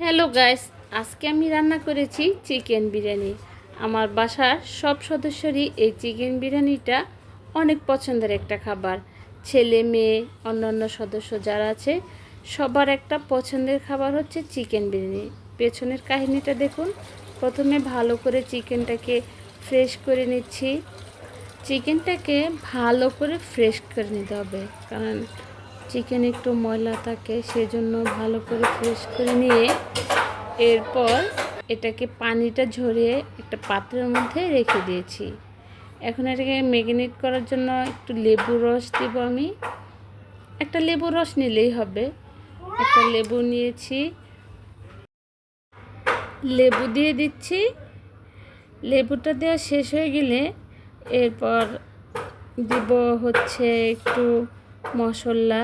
Hello guys, আজকে আমি রান্না করেছি চিকেন বিরিয়ানি। আমার বাসার সব সদস্যরই এই চিকেন বিরিয়ানিটা অনেক পছন্দের একটা খাবার। ছেলে মেয়ে অন্যান্য সদস্য যারা আছে সবার একটা পছন্দের খাবার হচ্ছে চিকেন বিরিয়ানি। পেছনের কাহিনীটা দেখুন। প্রথমে ভালো করে চিকেনটাকে ফ্রেশ করে নিচ্ছি। চিকেনটাকে ভালো করে ফ্রেশ করে নিতে হবে, কারণ চিকেন একটু ময়লা থাকে, সেজন্য ভালো করে ফ্রেশ করে নিয়ে এরপর এটাকে পানিটা ঝরিয়ে একটা পাত্রের মধ্যে রেখে দিয়েছি। এখন এটাকে ম্যারিনেট করার জন্য একটু লেবুর রস দেব। আমি একটা লেবুর রস নিলেই হবে। একটা লেবু নিয়েছি, লেবু দিয়ে দিচ্ছি। লেবুটা দেওয়া শেষ হয়ে গেলে এরপর দিব হচ্ছে একটু মশলা।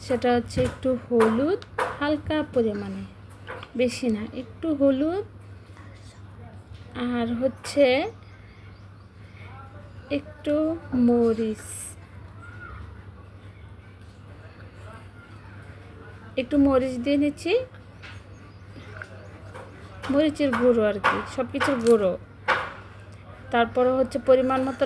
সেটা হচ্ছে একটু হলুদ, হালকা পরিমাণে, বেশি না, একটু হলুদ, আর হচ্ছে একটু মরিচ, দিয়ে নিচ্ছি। মরিচের গুঁড়ো আর কি, সব কিছুর গুঁড়ো। তারপরে হচ্ছে পরিমাণ মতো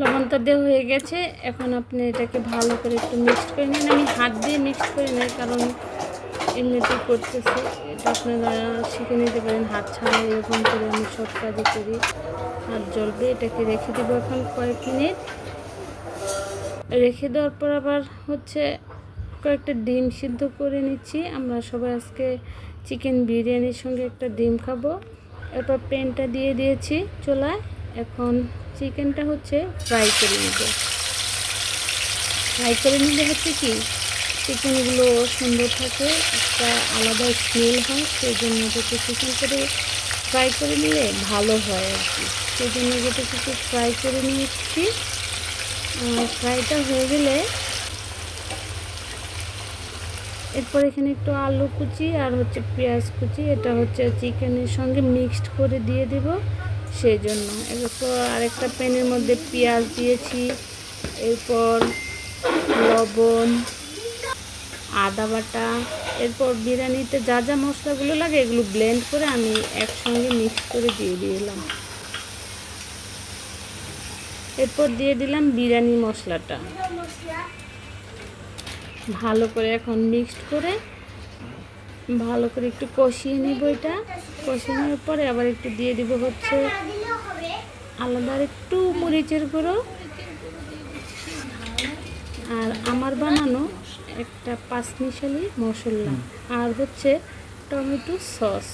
লবণটা দেওয়া হয়ে গেছে। এখন আপনি এটাকে ভালো করে একটু মিক্সড করে নিন। আমি হাত দিয়ে মিক্সড করে নিই, কারণ এমনিতেই করতেছি। এটা আপনারা শিখে নিতে পারেন হাত ছাড়া। এরকম করে আমি সব কাজে করি, হাত জ্বলবে। এটাকে রেখে দেবো এখন কয়েক মিনিট। রেখে দেওয়ার পর আবার হচ্ছে কয়েকটা ডিম সিদ্ধ করে নিচ্ছি। আমরা সবাই আজকে চিকেন বিরিয়ানির সঙ্গে একটা ডিম খাবো। এরপর প্যানটা দিয়ে দিয়েছি চুলায়। এখন চিকেনটা হচ্ছে ফ্রাই করে নেব। ফ্রাই করে নিলে হচ্ছে কি, চিকেনগুলো সুন্দর থাকে, একটা আলাদা স্মেল হয়। সেই জন্য যেটা চিকেন করে ফ্রাই করে নিলে ভালো হয় আর কি। সেই জন্য যেটা কিছু ফ্রাই করে নিচ্ছি। ফ্রাইটা হয়ে গেলে এরপর এখানে একটু আলু কুচি আর হচ্ছে পেঁয়াজ কুচি, এটা হচ্ছে চিকেনের সঙ্গে মিক্সড করে দিয়ে দেব। সেই জন্য এরপর আরেকটা প্যানের মধ্যে পেঁয়াজ দিয়েছি। এরপর লবণ, আদা বাটা, এরপর বিরিয়ানিতে যা যা মশলাগুলো লাগে এগুলো ব্লেন্ড করে আমি একসঙ্গে মিক্স করে দিয়ে দিলাম। এরপর দিয়ে দিলাম বিরিয়ানি মশলাটা। ভালো করে এখন মিক্সড করে ভালো করে একটু কষিয়ে নিব। এটা কষিয়ে নেওয়ার পরে আবার একটু দিয়ে দিব হচ্ছে আলাদা একটু মরিচের গুঁড়ো, আর আমার বানানো একটা পাঁচমিশালি মশলা, আর হচ্ছে টমেটো সস।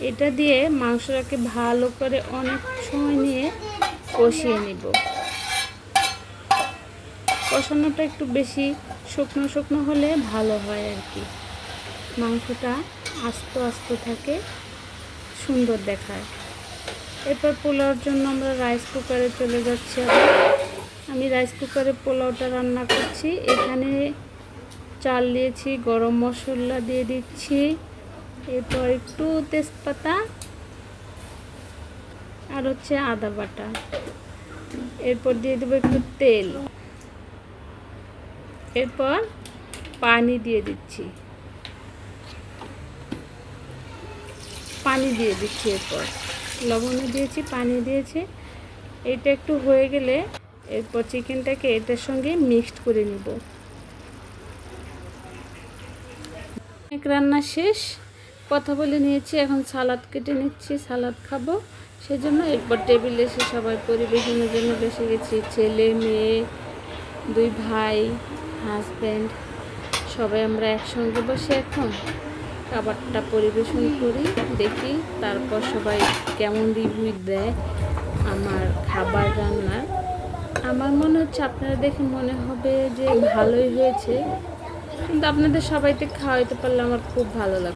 এটা দিয়ে মাংসটাকে ভালো করে অনেক সময় নিয়ে কষিয়ে নিব। কষানোটা একটু বেশি শুকনো শুকনো হলে ভালো হয় আর কি। মাংসটা আস্ত আস্ত থাকে, সুন্দর দেখায়। এরপর পোলাওর জন্য আমরা রাইস কুকারে চলে যাচ্ছি। আমি রাইস কুকারে পোলাওটা রান্না করছি। এখানে চাল দিয়েছি, গরম মশলা দিয়ে দিচ্ছি, এরপর একটু তেজপাতা আর হচ্ছে আদা বাটা। এরপর দিয়ে দেবো একটু তেল। এরপর পানি দিয়ে দিচ্ছি, এরপর লবণও দিয়েছি, পানি দিয়েছি। এটা একটু হয়ে গেলে এরপর চিকেনটাকে এটার সঙ্গে মিক্সড করে নিব। অনেক রান্না শেষ, কথা বলে নিয়েছি। এখন সালাদ কেটে নিচ্ছি, সালাদ খাবো। সেজন্য এরপর টেবিলে এসে সবাই পরিবেশনের জন্য বসে গেছি। ছেলে মেয়ে, দুই ভাই, হাজব্যান্ড, সবাই আমরা একসঙ্গে বসে এখন খাবারটা পরিবেশন করি, দেখি। তারপর সবাই কেমন রিভিউ দেয় আমার খাবার রান্নার। আমার মনে হচ্ছে আপনারা দেখে মনে হবে যে ভালোই হয়েছে, কিন্তু আপনাদের সবাইকে খাওয়াইতে পারলে আমার খুব ভালো লাগে।